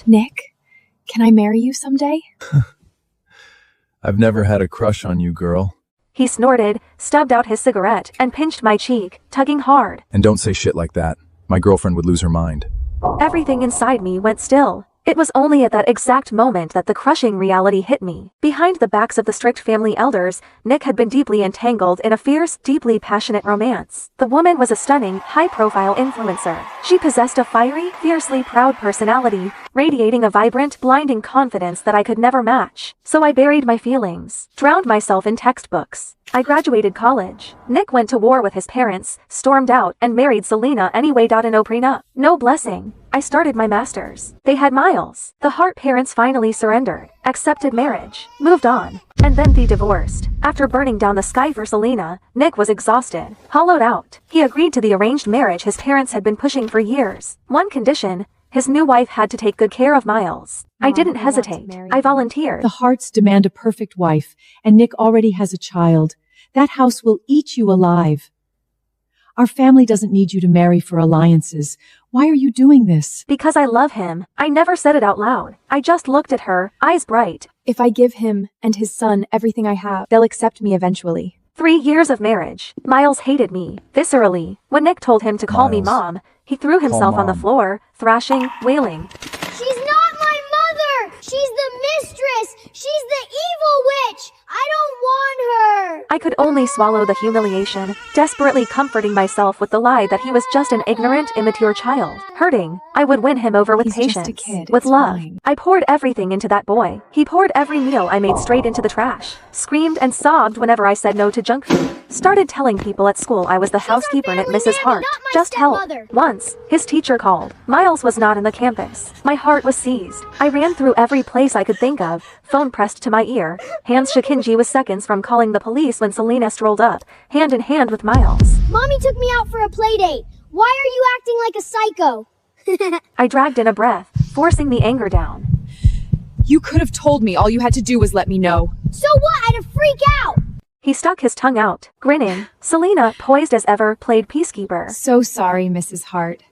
Nick, can I marry you someday? I've never had a crush on you, girl. He snorted, stubbed out his cigarette, and pinched my cheek, tugging hard. And don't say shit like that. My girlfriend would lose her mind. Everything inside me went still. It was only at that exact moment that the crushing reality hit me. Behind the backs of the strict family elders, Nick had been deeply entangled in a fierce, deeply passionate romance. The woman was a stunning, high-profile influencer. She possessed a fiery, fiercely proud personality, radiating a vibrant, blinding confidence that I could never match. So I buried my feelings, drowned myself in textbooks. I graduated college. Nick went to war with his parents, stormed out, and married Selena anyway. No prenup, no blessing. I started my master's. They had Miles. The Hart parents finally surrendered, accepted marriage, moved on, and then they divorced. After burning down the sky for Selena, Nick was exhausted, hollowed out. He agreed to the arranged marriage his parents had been pushing for years. One condition: his new wife had to take good care of Miles. I didn't hesitate. I volunteered. The Harts demand a perfect wife, and Nick already has a child. That house will eat you alive. Our family doesn't need you to marry for alliances. Why are you doing this? Because I love him. I never said it out loud. I just looked at her, eyes bright. If I give him and his son everything I have, they'll accept me eventually. 3 years of marriage. Miles hated me, viscerally. When Nick told him to call me Mom, he threw himself on the floor, thrashing, wailing. She's not my mother! She's the mistress! She's the evil witch! I don't want her! I could only swallow the humiliation, desperately comforting myself with the lie that he was just an ignorant, immature child. Hurting, I would win him over with He's patience, just a kid. with It's love. fine. I poured everything into that boy. He poured every meal I made straight into the trash, screamed and sobbed whenever I said no to junk food, started telling people at school I was the housekeeper at family Mrs. nanny, Hart. not my Just help. stepmother. Once, his teacher called. Miles was not in the campus. My heart was seized. I ran through every place I could think of, phone pressed to my ear. Hans Shakinji was seconds from calling the police when Selena strolled up, hand in hand with Miles. Mommy took me out for a play date. Why are you acting like a psycho? I dragged in a breath, forcing the anger down. You could have told me. All you had to do was let me know. So what? I'd freak out! He stuck his tongue out, grinning. Selena, poised as ever, played peacekeeper. So sorry, Mrs. Hart.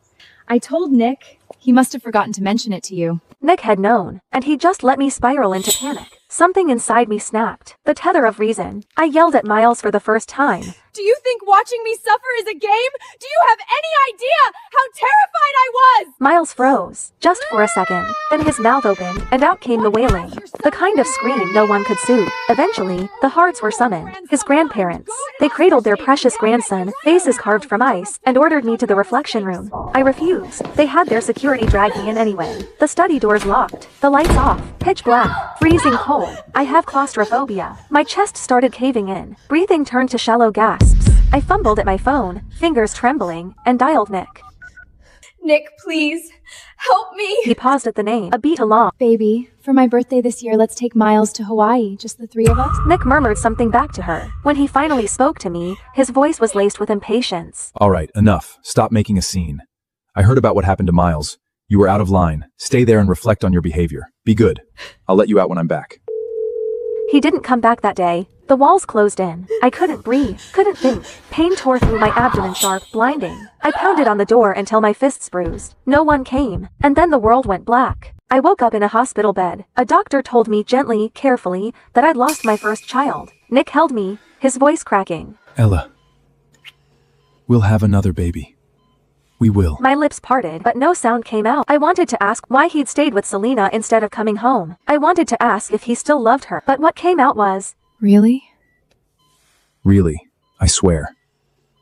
I told Nick. He must have forgotten to mention it to you. Nick had known, and he just let me spiral into panic. Something inside me snapped. The tether of reason. I yelled at Miles for the first time. Do you think watching me suffer is a game? Do you have any idea how terrified I was? Miles froze, just for a second. Then his mouth opened, and out came the wailing. The kind of scream no one could soothe. Eventually, the Harts were summoned. His grandparents. They cradled their precious grandson, faces carved from ice, and ordered me to the reflection room. I refused. They had their security drag me in anyway. The study doors locked. The lights off. Pitch black. Freezing cold. I have claustrophobia. My chest started caving in. Breathing turned to shallow gasps. I fumbled at my phone, fingers trembling, and dialed Nick. Nick, please, help me. He paused at the name, a beat too long. Baby, for my birthday this year, let's take Miles to Hawaii, just the 3 of us. Nick murmured something back to her. When he finally spoke to me, his voice was laced with impatience. All right, enough. Stop making a scene. I heard about what happened to Miles. You were out of line. Stay there and reflect on your behavior. Be good. I'll let you out when I'm back. He didn't come back that day. The walls closed in. I couldn't breathe, couldn't think. Pain tore through my abdomen sharp, blinding. I pounded on the door until my fists bruised. No one came. And then the world went black. I woke up in a hospital bed. A doctor told me gently, carefully, that I'd lost my first child. Nick held me, his voice cracking. Ella. We'll have another baby. We will. My lips parted, but no sound came out. I wanted to ask why he'd stayed with Selena instead of coming home. I wanted to ask if he still loved her, but what came out was, Really? Really, I swear.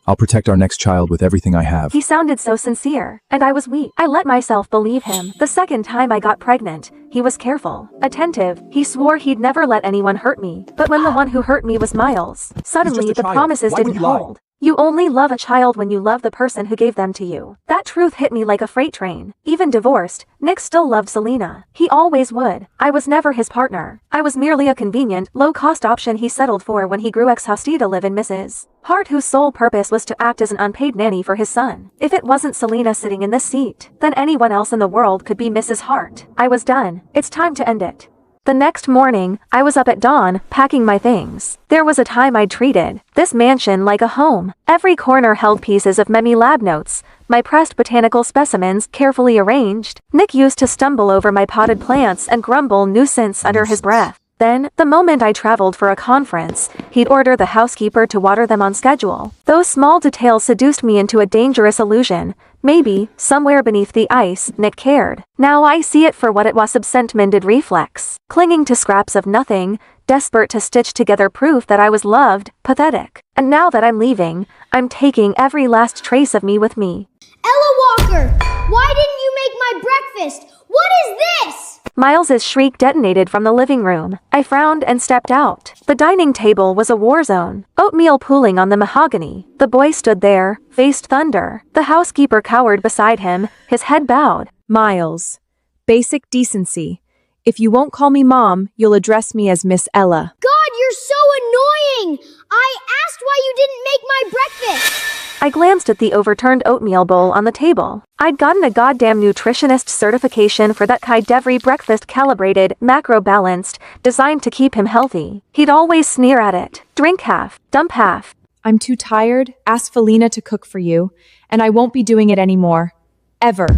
I'll protect our next child with everything I have. He sounded so sincere, and I was weak. I let myself believe him. The second time I got pregnant, he was careful, attentive. He swore he'd never let anyone hurt me. But when the one who hurt me was Miles, suddenly the promises didn't hold. You only love a child when you love the person who gave them to you. That truth hit me like a freight train. Even divorced, Nick still loved Selena. He always would. I was never his partner. I was merely a convenient, low-cost option he settled for when he grew ex-hostie to live in Mrs. Hart, whose sole purpose was to act as an unpaid nanny for his son. If it wasn't Selena sitting in this seat, then anyone else in the world could be Mrs. Hart. I was done. It's time to end it. The next morning, I was up at dawn, packing my things. There was a time I'd treated this mansion like a home. Every corner held pieces of Memi lab notes, my pressed botanical specimens carefully arranged. Nick used to stumble over my potted plants and grumble nuisance under his breath. Then, the moment I traveled for a conference, he'd order the housekeeper to water them on schedule. Those small details seduced me into a dangerous illusion. Maybe, somewhere beneath the ice, Nick cared. Now I see it for what it was, absent-minded reflex. Clinging to scraps of nothing, desperate to stitch together proof that I was loved, pathetic. And now that I'm leaving, I'm taking every last trace of me with me. Ella Walker, why didn't you make my breakfast? What is this? Miles's shriek detonated from the living room. I frowned and stepped out. The dining table was a war zone. Oatmeal pooling on the mahogany. The boy stood there, faced thunder. The housekeeper cowered beside him, his head bowed. Miles. Basic decency. If you won't call me Mom, you'll address me as Miss Ella. God, you're so annoying! I asked why you didn't make my breakfast! I glanced at the overturned oatmeal bowl on the table. I'd gotten a goddamn nutritionist certification for that Kai-Devry breakfast, calibrated, macro-balanced, designed to keep him healthy. He'd always sneer at it. Drink half, dump half. I'm too tired. Ask Felina to cook for you, and I won't be doing it anymore. Ever.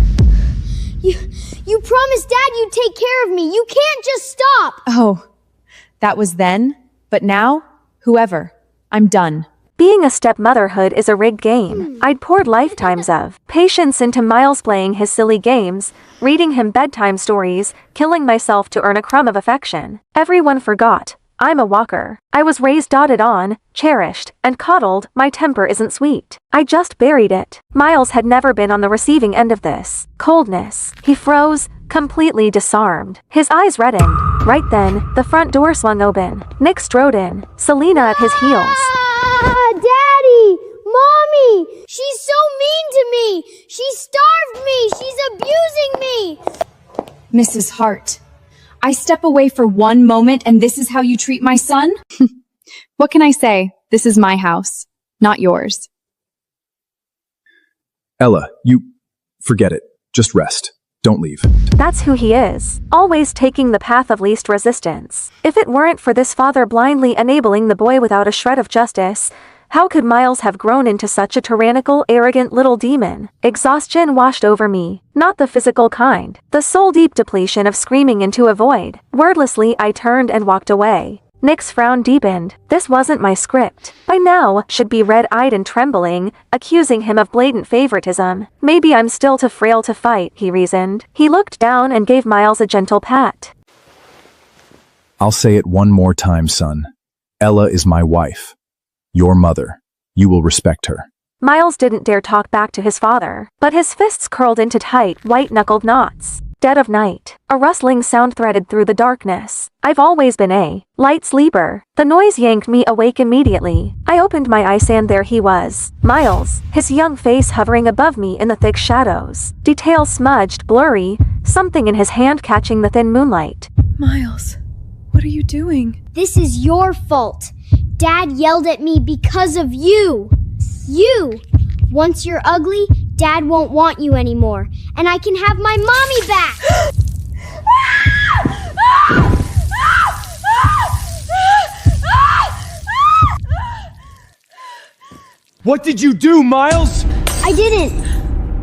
You promised Dad you'd take care of me. You can't just stop. Oh, that was then, but now, whoever. I'm done. Being a stepmotherhood is a rigged game. I'd poured lifetimes of patience into Miles playing his silly games, reading him bedtime stories, killing myself to earn a crumb of affection. Everyone forgot. I'm a Walker. I was raised, doted on, cherished, and coddled. My temper isn't sweet. I just buried it. Miles had never been on the receiving end of this coldness. He froze, completely disarmed. His eyes reddened. Right then, the front door swung open. Nick strode in, Selena at his heels. Daddy! Mommy! She's so mean to me! She starved me! She's abusing me! Mrs. Hart, I step away for one moment and this is how you treat my son? What can I say? This is my house, not yours. Ella, forget it. Just rest. Don't leave. That's who he is. Always taking the path of least resistance. If it weren't for this father blindly enabling the boy without a shred of justice, how could Miles have grown into such a tyrannical, arrogant little demon? Exhaustion washed over me. Not the physical kind. The soul-deep depletion of screaming into a void. Wordlessly, I turned and walked away. Nick's frown deepened. This wasn't my script. By now, should be red-eyed and trembling, accusing him of blatant favoritism. Maybe I'm still too frail to fight, he reasoned. He looked down and gave Miles a gentle pat. I'll say it one more time, son. Ella is my wife. Your mother. You will respect her. Miles didn't dare talk back to his father, but his fists curled into tight, white-knuckled knots. Dead of night. A rustling sound threaded through the darkness. I've always been a light sleeper. The noise yanked me awake immediately. I opened my eyes and there he was. Miles, his young face hovering above me in the thick shadows. Details smudged, blurry, something in his hand catching the thin moonlight. Miles, what are you doing? This is your fault. Dad yelled at me because of you. You! Once you're ugly, Dad won't want you anymore, and I can have my mommy back! What did you do, Miles? I didn't.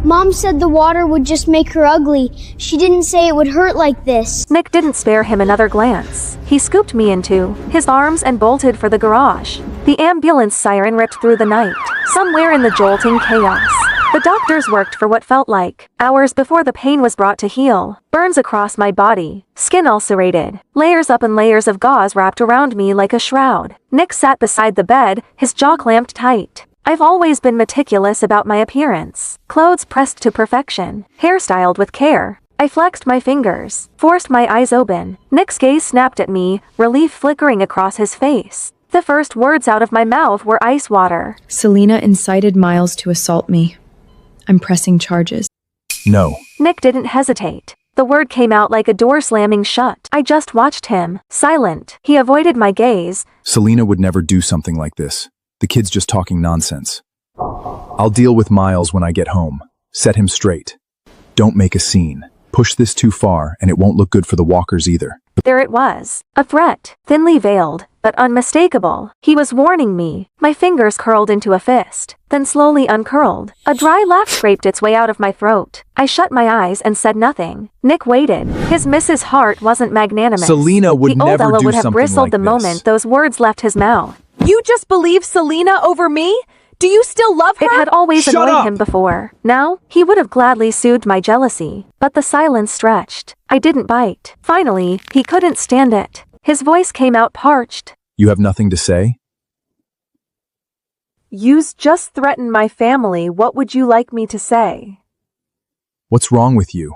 Mom said the water would just make her ugly. She didn't say it would hurt like this. Nick didn't spare him another glance. He scooped me into his arms and bolted for the garage. The ambulance siren ripped through the night. Somewhere in the jolting chaos, the doctors worked for what felt like hours before the pain was brought to heal. Burns across my body, skin ulcerated, layers up and layers of gauze wrapped around me like a shroud. Nick sat beside the bed, his jaw clamped tight. I've always been meticulous about my appearance. Clothes pressed to perfection, hairstyled with care. I flexed my fingers, forced my eyes open. Nick's gaze snapped at me, relief flickering across his face. The first words out of my mouth were ice water. Selena incited Miles to assault me. I'm pressing charges. No. Nick didn't hesitate. The word came out like a door slamming shut. I just watched him, silent. He avoided my gaze. Selena would never do something like this. The kid's just talking nonsense. I'll deal with Miles when I get home. Set him straight. Don't make a scene. Push this too far, and it won't look good for the Walkers either. There it was. A threat, thinly veiled, but unmistakable. He was warning me. My fingers curled into a fist, then slowly uncurled. A dry laugh scraped its way out of my throat. I shut my eyes and said nothing. Nick waited. His Mrs. Hart wasn't magnanimous. Selena would the old never Ella do would have something bristled like the this. moment those words left his mouth. You just believe Selena over me? Do you still love her? It had always Shut annoyed up! him before. Now, he would have gladly soothed my jealousy. But the silence stretched. I didn't bite. Finally, he couldn't stand it. His voice came out parched. You have nothing to say? You's just threatened my family. What would you like me to say? What's wrong with you?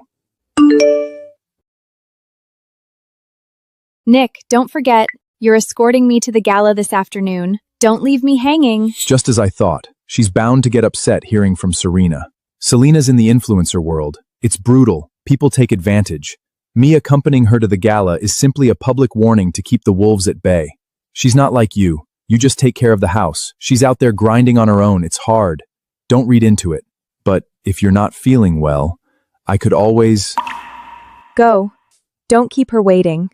Nick, don't forget, you're escorting me to the gala this afternoon. Don't leave me hanging. Just as I thought. She's bound to get upset hearing from Serena. Selena's in the influencer world. It's brutal. People take advantage. Me accompanying her to the gala is simply a public warning to keep the wolves at bay. She's not like you. You just take care of the house. She's out there grinding on her own. It's hard. Don't read into it. But if you're not feeling well, I could always... Go. Don't keep her waiting.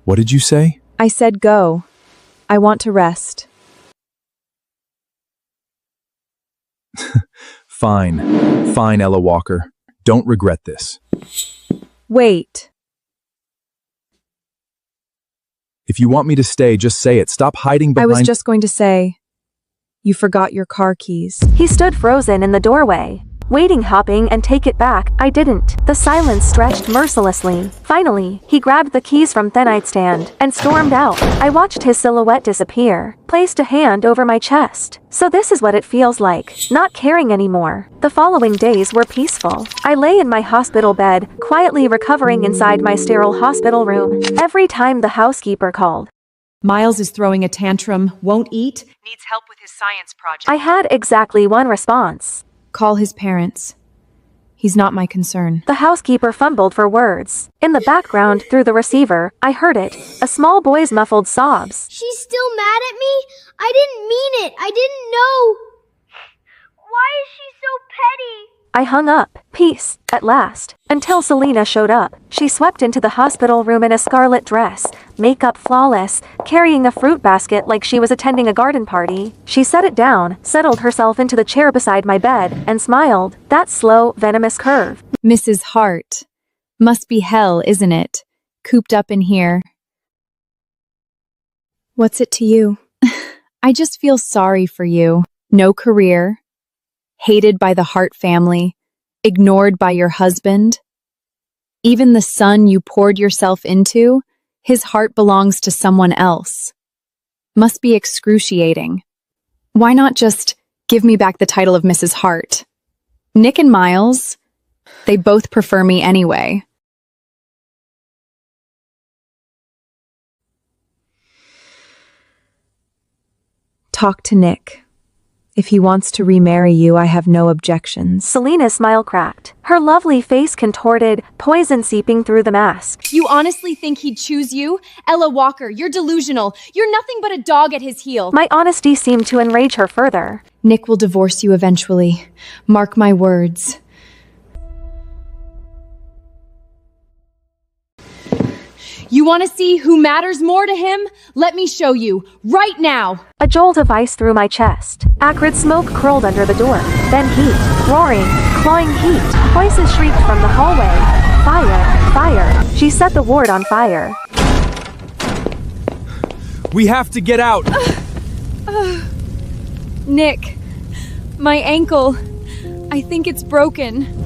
What did you say? I said go. I want to rest. Fine. Fine, Ella Walker. Don't regret this. Wait. If you want me to stay, just say it. Stop hiding I behind... was just going to say, you forgot your car keys. He stood frozen in the doorway, waiting, hopping, and take it back. I didn't. The silence stretched mercilessly. Finally, he grabbed the keys from the nightstand and stormed out. I watched his silhouette disappear, placed a hand over my chest. So this is what it feels like, not caring anymore. The following days were peaceful. I lay in my hospital bed, quietly recovering inside my sterile hospital room. Every time the housekeeper called, Miles is throwing a tantrum, won't eat, needs help with his science project. I had exactly one response. Call his parents. He's not my concern. The housekeeper fumbled for words. In the background, through the receiver, I heard it, a small boy's muffled sobs. She's still mad at me? I didn't mean it. I didn't know. Why is she so petty? I hung up, peace, at last, until Selena showed up. She swept into the hospital room in a scarlet dress, makeup flawless, carrying a fruit basket like she was attending a garden party. She set it down, settled herself into the chair beside my bed, and smiled. That slow, venomous curve. Mrs. Hart. Must be hell, isn't it? Cooped up in here. What's it to you? I just feel sorry for you. No career. Hated by the Hart family. Ignored by your husband. Even the son you poured yourself into, his heart belongs to someone else. Must be excruciating. Why not just give me back the title of Mrs. Hart? Nick and Miles, they both prefer me anyway. Talk to Nick. If he wants to remarry you, I have no objections. Selena's smile cracked, her lovely face contorted, poison seeping through the mask. You honestly think he'd choose you? Ella Walker, you're delusional. You're nothing but a dog at his heel. My honesty seemed to enrage her further. Nick will divorce you eventually. Mark my words. You want to see who matters more to him? Let me show you, right now. A jolt of ice through my chest. Acrid smoke curled under the door. Then heat. Roaring, clawing heat. Voices shrieked from the hallway. Fire, fire. She set the ward on fire. We have to get out! Nick, my ankle. I think it's broken.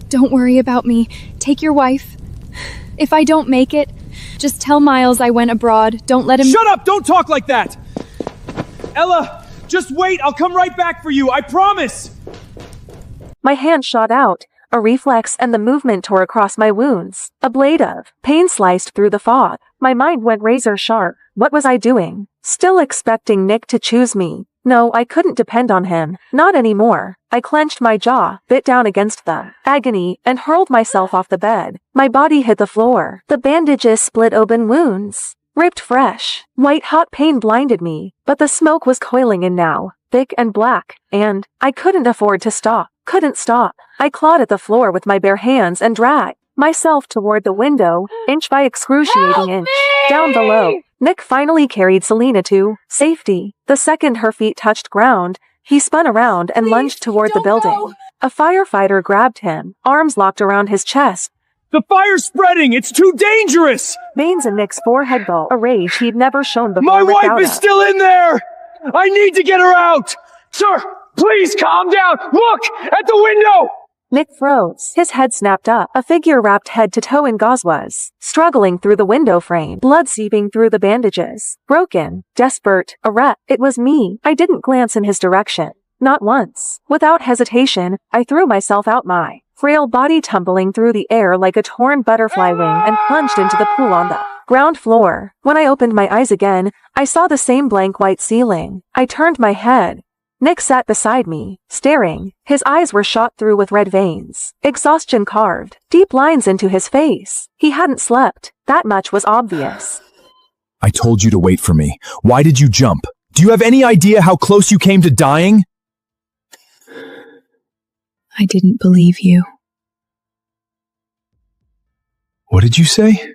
Don't worry about me. Take your wife. If I don't make it, just tell Miles I went abroad. Don't let him— Shut up! Don't talk like that! Ella, just wait! I'll come right back for you, I promise! My hand shot out, a reflex, and the movement tore across my wounds. A blade of pain sliced through the fog. My mind went razor sharp. What was I doing? Still expecting Nick to choose me. No, I couldn't depend on him. Not anymore. I clenched my jaw, bit down against the agony, and hurled myself off the bed. My body hit the floor. The bandages split open wounds. Ripped fresh. White hot pain blinded me, but the smoke was coiling in now, thick and black, and I couldn't afford to stop. couldn't stop. I clawed at the floor with my bare hands and dragged myself toward the window, inch by excruciating inch. Down below, Nick finally carried Selena to safety. The second her feet touched ground, he spun around and lunged toward the building. A firefighter grabbed him, arms locked around his chest. The fire's spreading! It's too dangerous! Veins in Nick's forehead bulged, a rage he'd never shown before. My wife is still in there! I need to get her out! Sir, please calm down! Look! At the window! Nick froze. His head snapped up. A figure wrapped head to toe in gauze was struggling through the window frame, blood seeping through the bandages. Broken, desperate, a wreck. It was me. I didn't glance in his direction. Not once. Without hesitation, I threw myself out, my frail body tumbling through the air like a torn butterfly wing, and plunged into the pool on the ground floor. When I opened my eyes again, I saw the same blank white ceiling. I turned my head. Nick sat beside me, staring. His eyes were shot through with red veins. Exhaustion carved deep lines into his face. He hadn't slept. That much was obvious. I told you to wait for me. Why did you jump? Do you have any idea how close you came to dying? I didn't believe you. What did you say?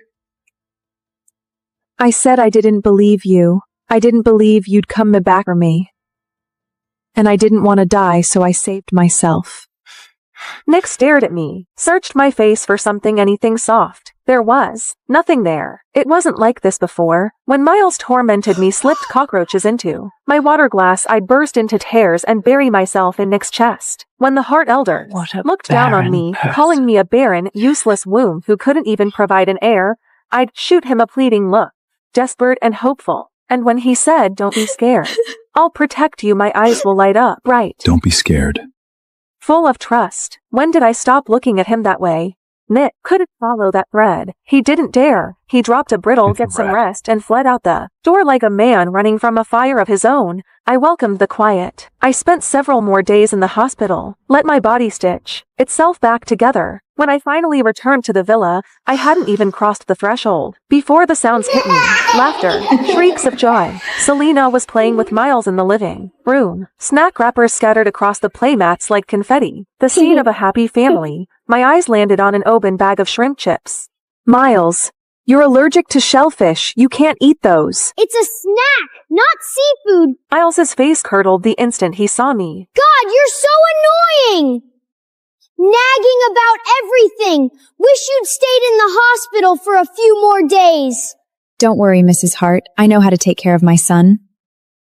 I said I didn't believe you. I didn't believe you'd come back for me. And I didn't want to die, so I saved myself. Nick stared at me, searched my face for anything soft. There was nothing there. It wasn't like this before. When Miles tormented me, slipped cockroaches into my water glass, I'd burst into tears and bury myself in Nick's chest. When the Hart elder looked down on me, calling me a barren, useless womb who couldn't even provide an heir, I'd shoot him a pleading look, desperate and hopeful. And when he said, "Don't be scared, I'll protect you," my eyes will light up bright. Don't be scared. Full of trust. When did I stop looking at him that way? Nick couldn't follow that thread. He didn't dare. He dropped a brittle "get some rest" and fled out the door like a man running from a fire of his own. I welcomed the quiet. I spent several more days in the hospital, let my body stitch itself back together. When I finally returned to the villa, I hadn't even crossed the threshold before the sounds hit me. Laughter, shrieks of joy. Selena was playing with Miles in the living room. Snack wrappers scattered across the playmats like confetti. The scene of a happy family. My eyes landed on an open bag of shrimp chips. "Miles, you're allergic to shellfish. You can't eat those." It's a snack, not seafood. Miles's face curdled the instant he saw me. God, you're so annoying! Nagging about everything. Wish you'd stayed in the hospital for a few more days. Don't worry, Mrs. Hart. I know how to take care of my son.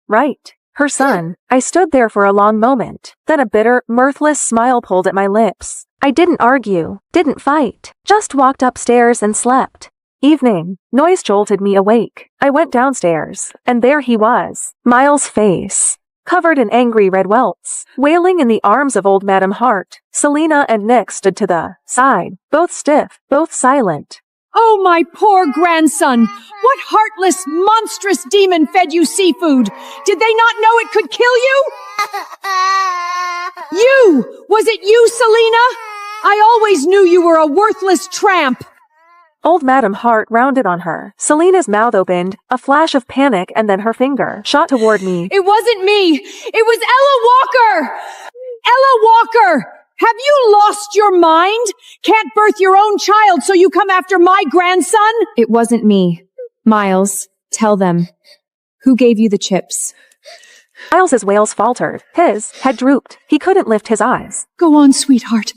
Right. Her son. I stood there for a long moment. Then a bitter, mirthless smile pulled at my lips. I didn't argue, didn't fight, just walked upstairs and slept. Evening. Noise jolted me awake. I went downstairs, and there he was. Miles' face, covered in angry red welts, wailing in the arms of old Madame Hart. Selena and Nick stood to the side, both stiff, both silent. Oh, my poor grandson! What heartless, monstrous demon fed you seafood? Did they not know it could kill you? You! Was it you, Selena? I always knew you were a worthless tramp! Old Madame Hart rounded on her. Selena's mouth opened, a flash of panic, and then her finger shot toward me. It wasn't me! It was Ella Walker! Ella Walker! Have you lost your mind? Can't birth your own child, so you come after my grandson? It wasn't me. Miles, tell them. Who gave you the chips? Miles's wails faltered. His head drooped. He couldn't lift his eyes. Go on, sweetheart.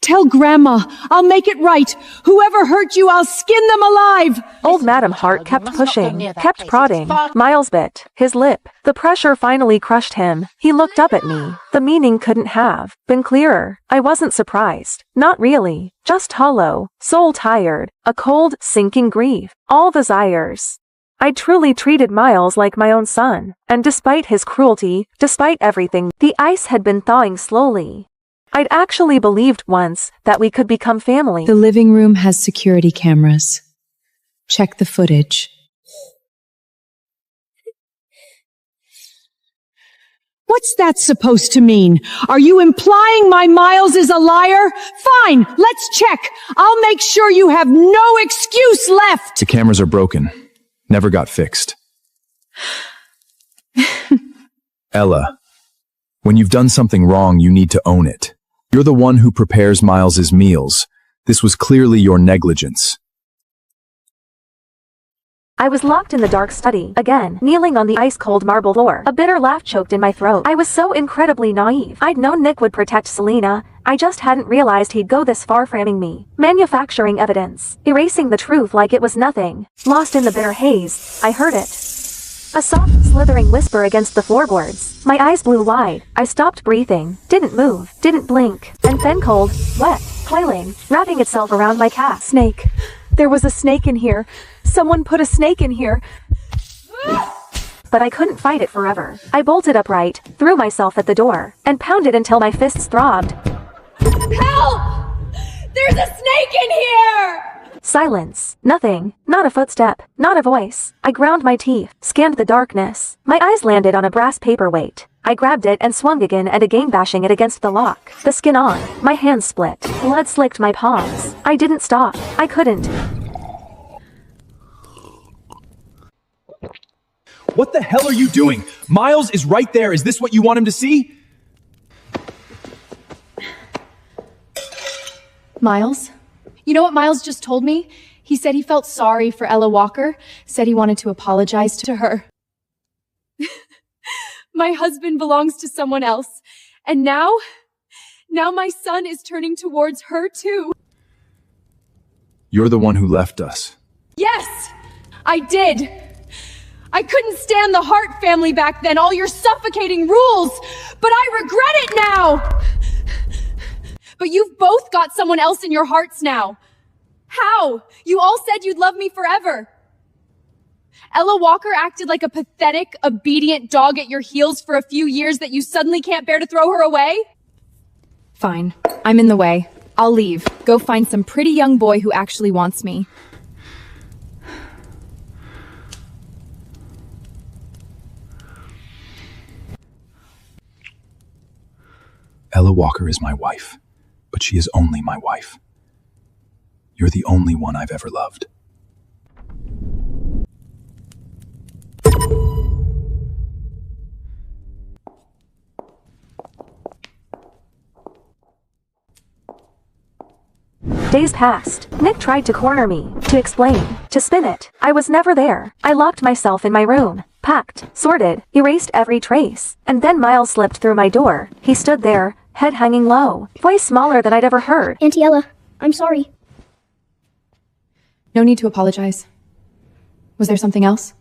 Tell Grandma. I'll make it right. Whoever hurt you, I'll skin them alive. Old Madame Hart kept pushing, kept prodding. Miles bit his lip. The pressure finally crushed him. He looked up at me. The meaning couldn't have been clearer. I wasn't surprised. Not really. Just hollow, soul tired, a cold, sinking grief. All desires. I truly treated Miles like my own son. And despite his cruelty, despite everything, the ice had been thawing slowly. I'd actually believed once that we could become family. The living room has security cameras. Check the footage. What's that supposed to mean? Are you implying my Miles is a liar? Fine, let's check. I'll make sure you have no excuse left. The cameras are broken. Never got fixed. Ella, when you've done something wrong, you need to own it. You're the one who prepares Miles's meals. This was clearly your negligence. I was locked in the dark study, again, kneeling on the ice-cold marble floor. A bitter laugh choked in my throat. I was so incredibly naive. I'd known Nick would protect Selena. I just hadn't realized he'd go this far framing me. Manufacturing evidence. Erasing the truth like it was nothing. Lost in the bitter haze, I heard it. A soft, slithering whisper against the floorboards. My eyes blew wide. I stopped breathing. Didn't move. Didn't blink. And then cold, wet, coiling, wrapping itself around my calf. Snake. There was a snake in here. Someone put a snake in here. But I couldn't fight it forever. I bolted upright, threw myself at the door, and pounded until my fists throbbed. Help! There's a snake in here! Silence. Nothing. Not a footstep. Not a voice. I ground my teeth, scanned the darkness. My eyes landed on a brass paperweight. I grabbed it and swung again and again, bashing it against the lock. The skin on. My hands split. Blood slicked my palms. I didn't stop. I couldn't. What the hell are you doing? Miles is right there. Is this what you want him to see? Miles? You know what Miles just told me? He said he felt sorry for Ella Walker, said he wanted to apologize to her. My husband belongs to someone else, and now my son is turning towards her too. You're the one who left us. Yes, I did. I couldn't stand the Hart family back then, all your suffocating rules, but I regret it now. But you've both got someone else in your hearts now. How? You all said you'd love me forever. Ella Walker acted like a pathetic, obedient dog at your heels for a few years that you suddenly can't bear to throw her away? Fine. I'm in the way. I'll leave. Go find some pretty young boy who actually wants me. Ella Walker is my wife, but she is only my wife. You're the only one I've ever loved. Days passed. Nick tried to corner me, to explain, to spin it. I was never there. I locked myself in my room, packed, sorted, erased every trace. And then Miles slipped through my door. He stood there, head hanging low, voice smaller than I'd ever heard. Auntie Ella, I'm sorry. No need to apologize. Was there something else?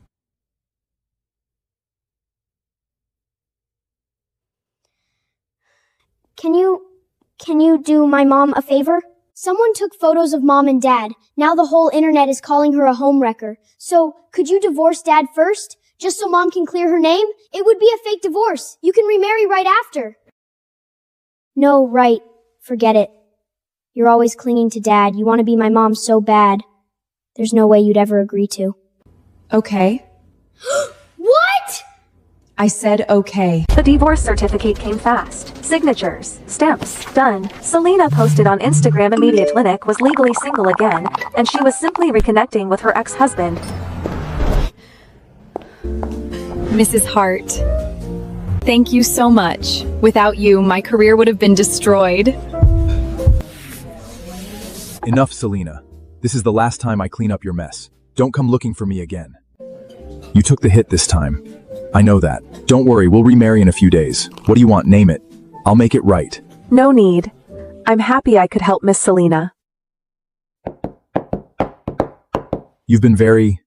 Can you do my mom a favor? Someone took photos of mom and dad. Now the whole internet is calling her a homewrecker. So, could you divorce dad first? Just so mom can clear her name? It would be a fake divorce. You can remarry right after. No, right. Forget it. You're always clinging to dad. You want to be my mom so bad. There's no way you'd ever agree to. Okay. What? I said okay. The divorce certificate came fast. Signatures, stamps, done. Selena posted on Instagram immediately Nick was legally single again, and she was simply reconnecting with her ex-husband. Mrs. Hart, thank you so much. Without you, my career would have been destroyed. Enough, Selena. This is the last time I clean up your mess. Don't come looking for me again. You took the hit this time. I know that. Don't worry, we'll remarry in a few days. What do you want? Name it. I'll make it right. No need. I'm happy I could help Miss Selena. You've been very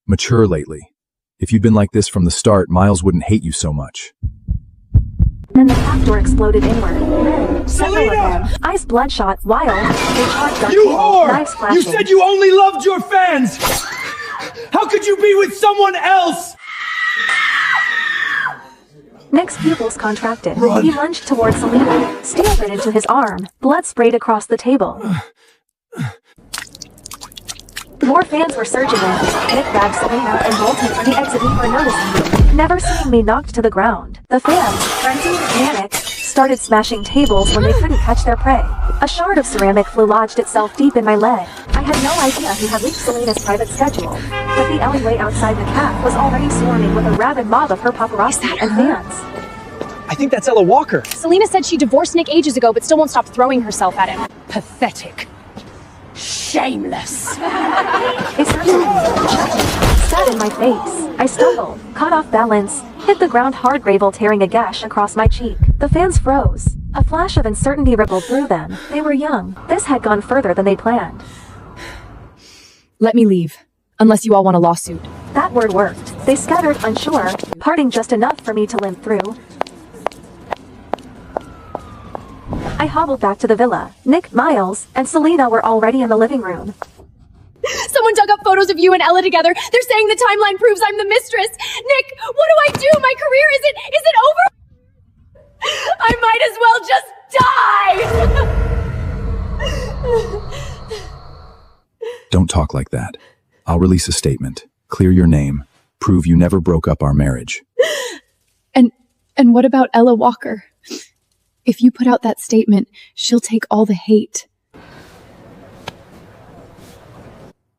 mature lately. If you'd been like this from the start, Miles wouldn't hate you so much. Then the back door exploded inward. Several of Selena! them, eyes bloodshot, wild, they charged our You table, whore! knives flashing. You said you only loved your fans! How could you be with someone else? Nick's pupils contracted. Run. He lunged towards Selena, stabbed it into his arm. Blood sprayed across the table. More fans were surging in. Nick grabbed Selena and bolted for the exit before noticing me. Never seeing me knocked to the ground. The fans, frenzied, panicked, started smashing tables when they couldn't catch their prey. A shard of ceramic flew lodged itself deep in my leg. I had no idea who had leaked Selena's private schedule, but the alleyway outside the cafe was already swarming with a rabid mob of her paparazzi and fans. I think that's Ella Walker. Selena said she divorced Nick ages ago, but still won't stop throwing herself at him. Pathetic. Shameless. It sat in my face. I stumbled, caught off balance, hit the ground hard, gravel tearing a gash across my cheek. The fans froze. A flash of uncertainty rippled through them. They were young. This had gone further than they planned. Let me leave. Unless you all want a lawsuit. That word worked. They scattered, unsure, parting just enough for me to limp through. I hobbled back to the villa. Nick, Miles, and Selena were already in the living room. Someone dug up photos of you and Ella together. They're saying the timeline proves I'm the mistress. Nick, what do I do? My career is it over? I might as well just die! Don't talk like that. I'll release a statement, clear your name, prove you never broke up our marriage. And what about Ella Walker? If you put out that statement, she'll take all the hate.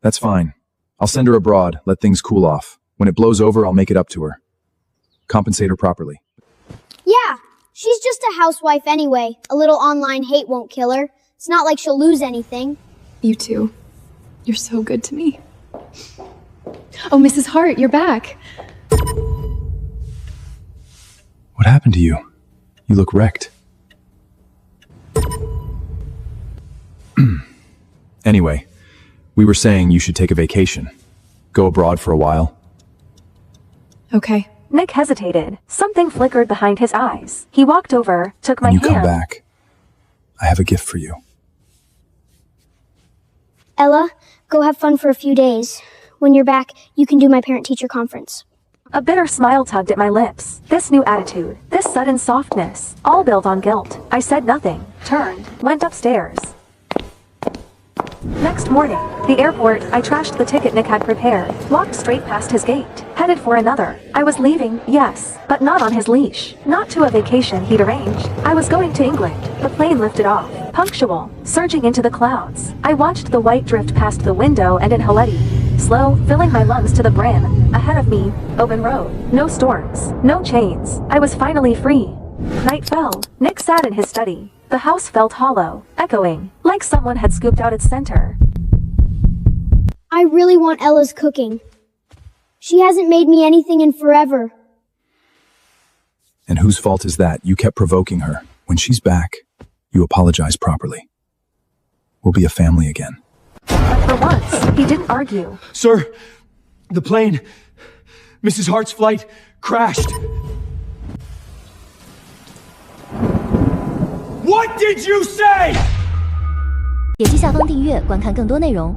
That's fine. I'll send her abroad, let things cool off. When it blows over, I'll make it up to her. Compensate her properly. Yeah, she's just a housewife anyway. A little online hate won't kill her. It's not like she'll lose anything. You too. You're so good to me. Oh, Mrs. Hart, you're back. What happened to you? You look wrecked. Anyway, we were saying you should take a vacation. Go abroad for a while. Okay. Nick hesitated. Something flickered behind his eyes. He walked over, took my When hand. you come back, I have a gift for you. Ella, go have fun for a few days. When you're back, you can do my parent-teacher conference. A bitter smile tugged at my lips. This new attitude, this sudden softness, all built on guilt. I said nothing, turned, went upstairs. Next morning, the airport, I trashed the ticket Nick had prepared, walked straight past his gate, headed for another. I was leaving, yes, but not on his leash. Not to a vacation he'd arranged. I was going to England. The plane lifted off, punctual, surging into the clouds. I watched the white drift past the window and in Haleti. Slow, filling my lungs to the brim. Ahead of me, open road. No storms, no chains. I was finally free. Night fell. Nick sat in his study. The house felt hollow, echoing, like someone had scooped out its center. I really want Ella's cooking. She hasn't made me anything in forever. And whose fault is that? You kept provoking her. When she's back, you apologize properly. We'll be a family again. But for once, he didn't argue. Sir, the plane, Mrs. Hart's flight, crashed. What did you say? 点击下方订阅，观看更多内容。